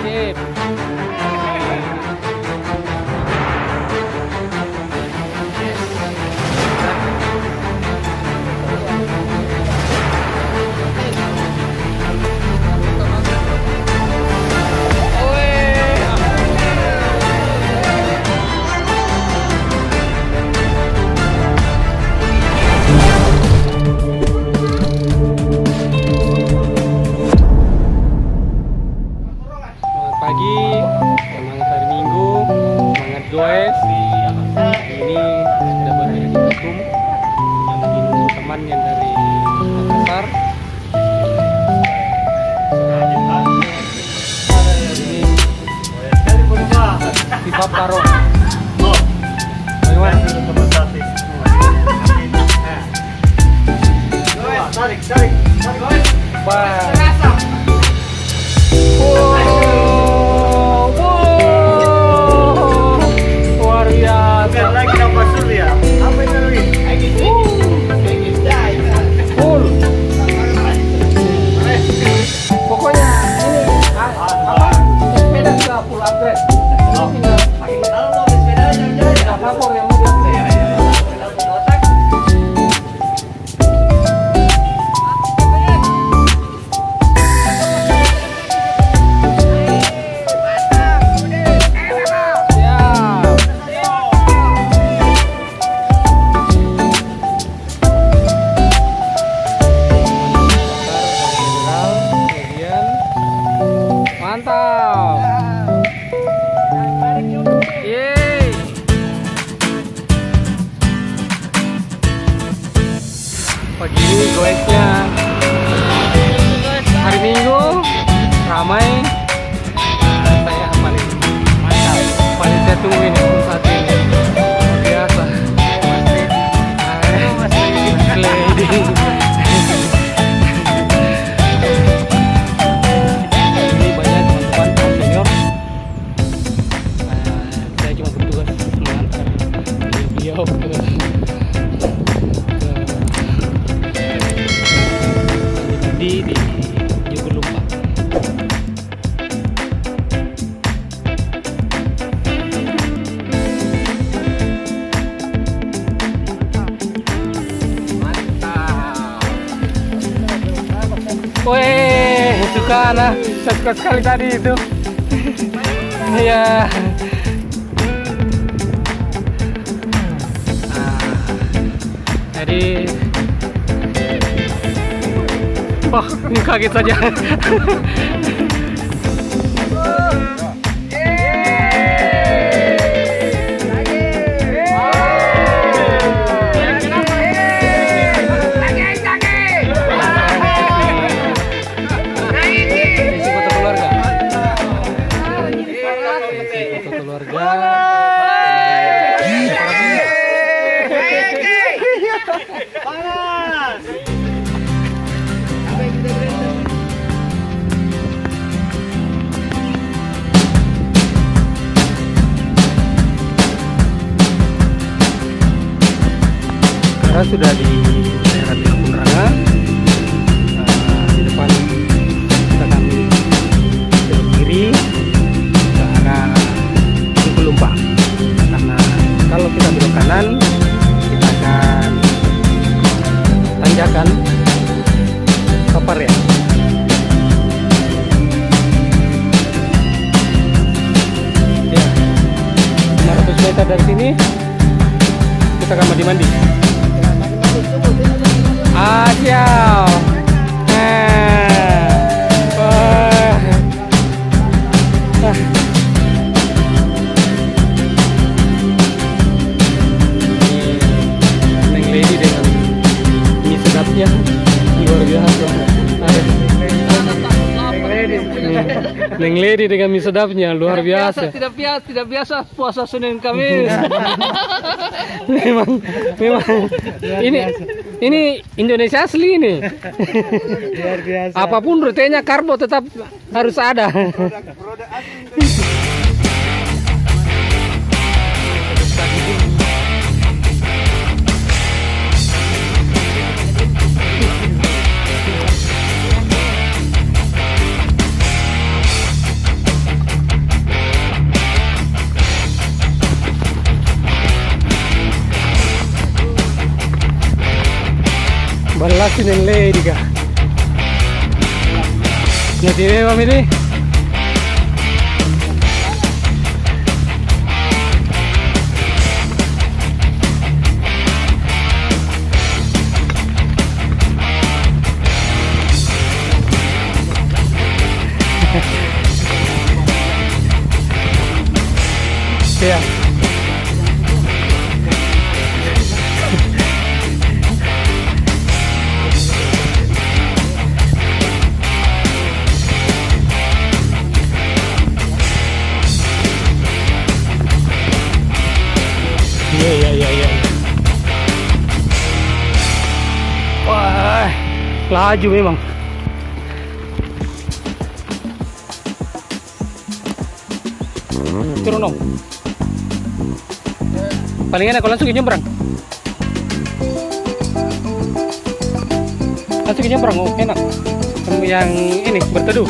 Sip. Pagi, semangat hari Minggu, semangat goes. Ini sudah berada di Tekum, ini teman yang dari Makassar. Ini di Paparo. Tarik. Luar biasa. Lagi apa surya? Apa itu lagi? Full. Pokoknya ini apa? Sepeda sudah full upgrade. Tinggal pakai lapor yang mudah. Mantap. Yeay. Pagi ini goesnya hari Minggu ramai. Saya paling mantap. Paling saya tunggu ini saat ini. Luar biasa. Lady. Di Jogolumpa. Mantap. Weh, suka anak. Saya suka sekali tadi itu. Iya. Jadi wah, ini kaget saja. Karena sudah di daerah Kampung Ranga, di depan kita kami belok kiri ke arah Jogolumpa. Karena kalau kita belok kanan, kita akan tanjakan Papar ya. Ya, 500 meter dari sini kita akan mandi-mandi. Siap. Neng Lady dengan mie sedapnya luar biasa. Neng Lady dengan mie sedapnya luar biasa. Tidak biasa puasa Senin Kamis. memang ini Indonesia asli ini. Luar biasa. Apapun rutenya karbo tetap harus ada. Malasin yang lady kah? Nanti memang ini. Ya. Iya. Wah, laju memang. Turun dong. Paling enak kalau langsung ke nyebrang. Langsung ke nyebrang, oh enak. Yang ini berteduh.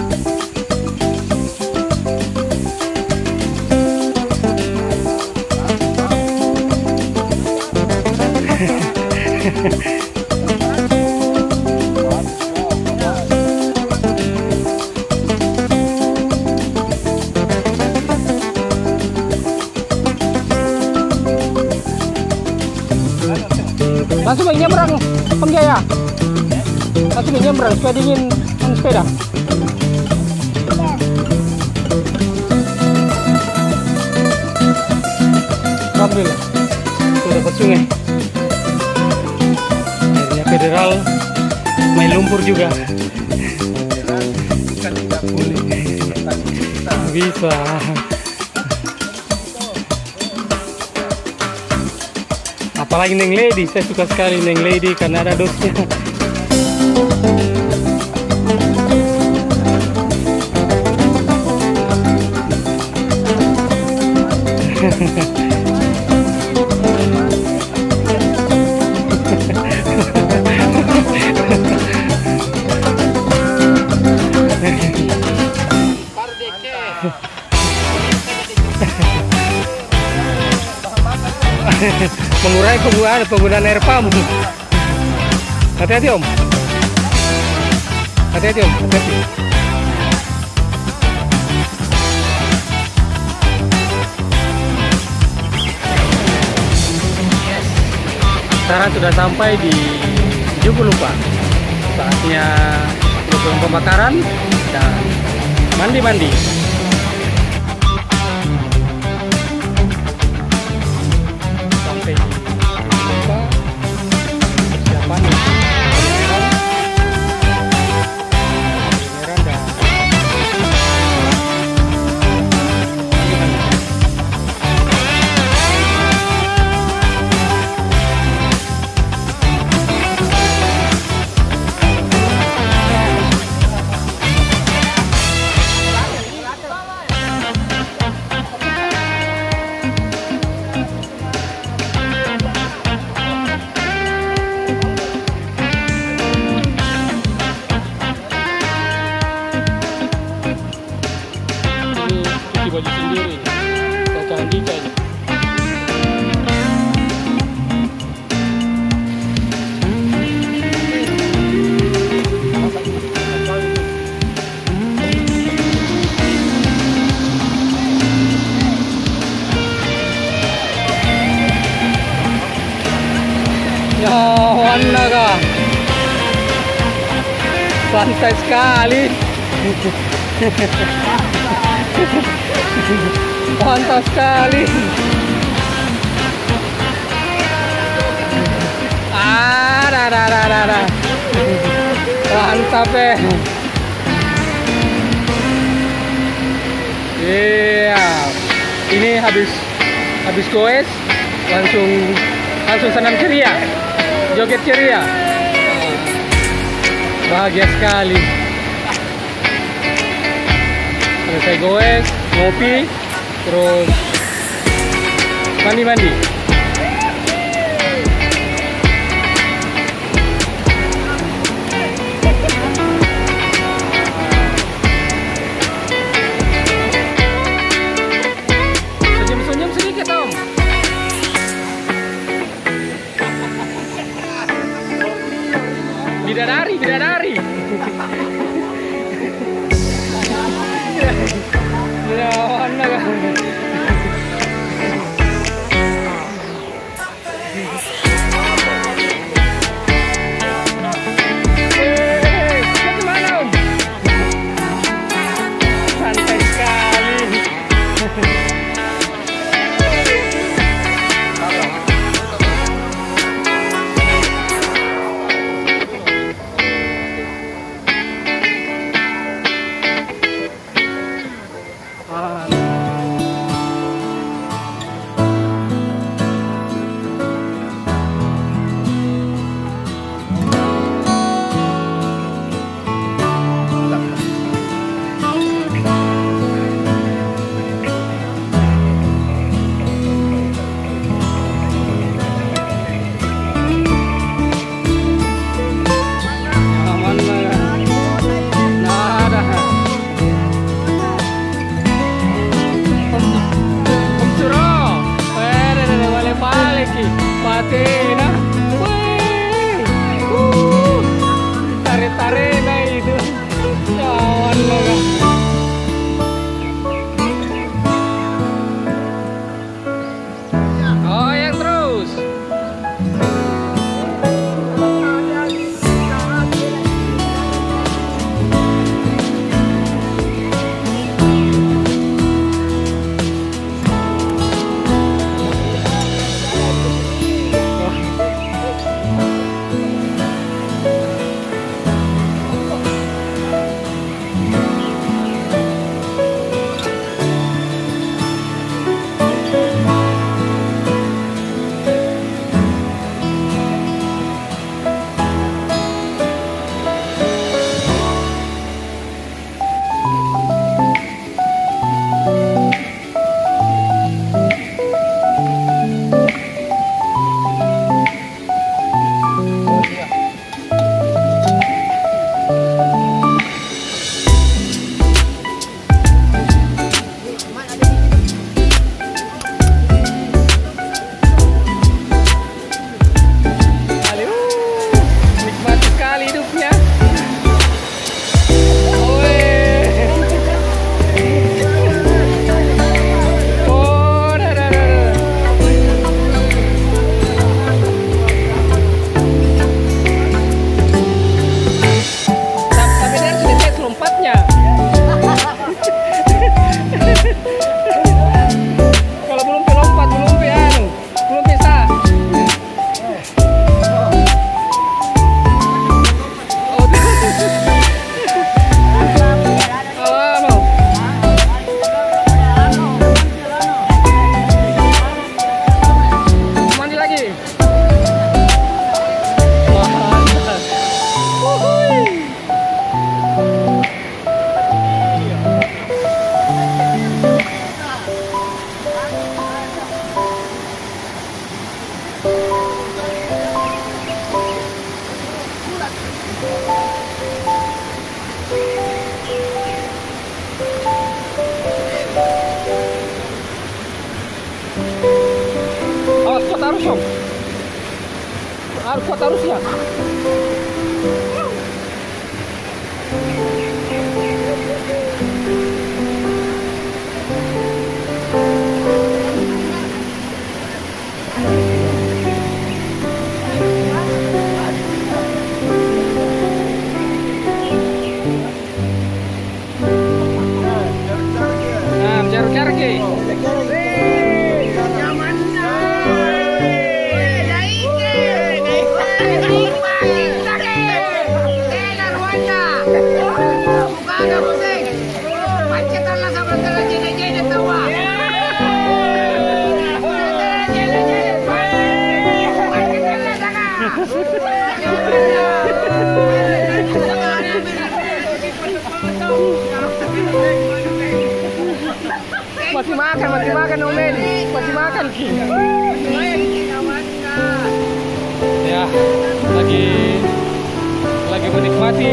Langsung ke nyebrang, Om Jaya. Langsung ke nyebrang supaya dingin sepeda. Alhamdulillah, sudah dapat sungai. Airnya federal, main lumpur juga. Bisa. Apalagi Neng Lady, saya suka sekali Neng Lady karena ada dosnya. Mengurai penggunaan air pump. Hati-hati Om. Hati-hati Om. Hati-hati. Sekarang sudah sampai di Jugulupa. Saatnya melakukan pembakaran dan mandi-mandi. Baju sendiri nih, Kakak Andika ini. Ya, warna kah? Santai sekali. Mantap sekali. Mantap Iya. Ini habis goes langsung senam ceria. Joget ceria. Bahagia sekali. Selesai goes, ngopi, terus mandi-mandi. Senyum-senyum sedikit Om. Ya, mana kan? Harus dong. Harus kuat harusnya. Nah, jarak-jarak ya. Masih makan Omen, masih makan Ki. Ya, lagi menikmati.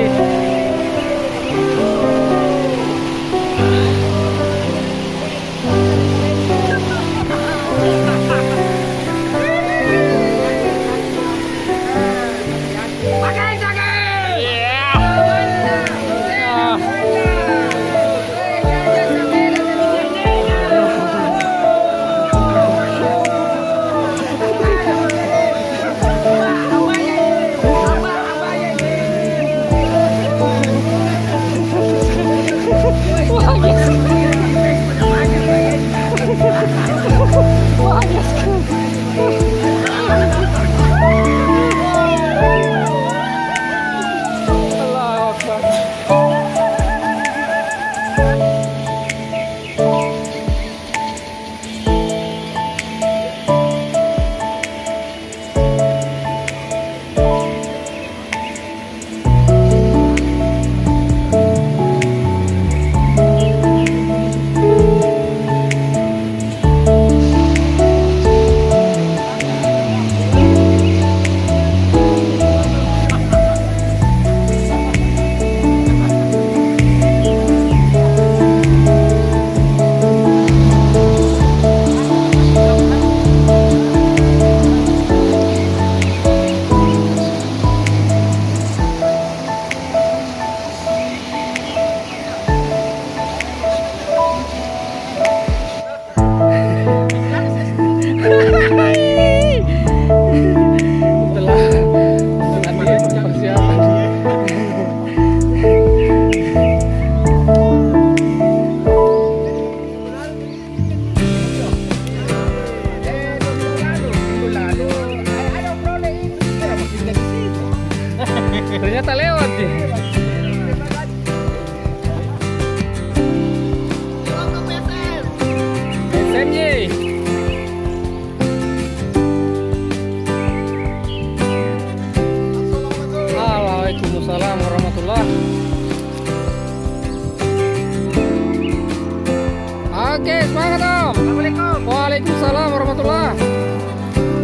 Oke, semangat Om. Assalamualaikum. Waalaikumsalam warahmatullah.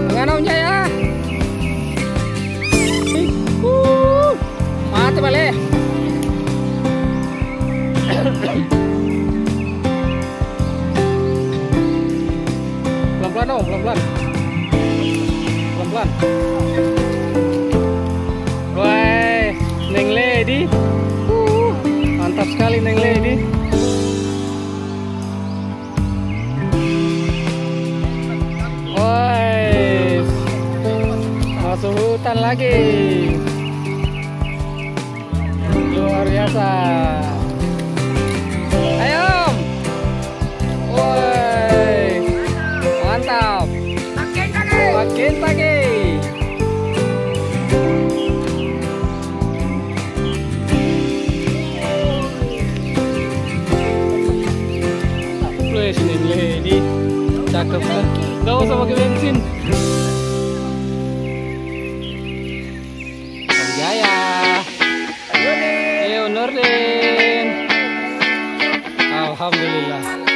Dengan Om Jaya. Mantap balik. Pelan-pelan Om, pelan-pelan. Pelan-pelan. Wah, Neng Lady. Mantap sekali Neng Lady. Woi, masuk hutan lagi. Luar biasa. Ayo Om. Woi, mantap. Makin pagi. Plus ini cakep kan? Gak usah pakai bensin. Om Jaya. Nurdin. Alhamdulillah.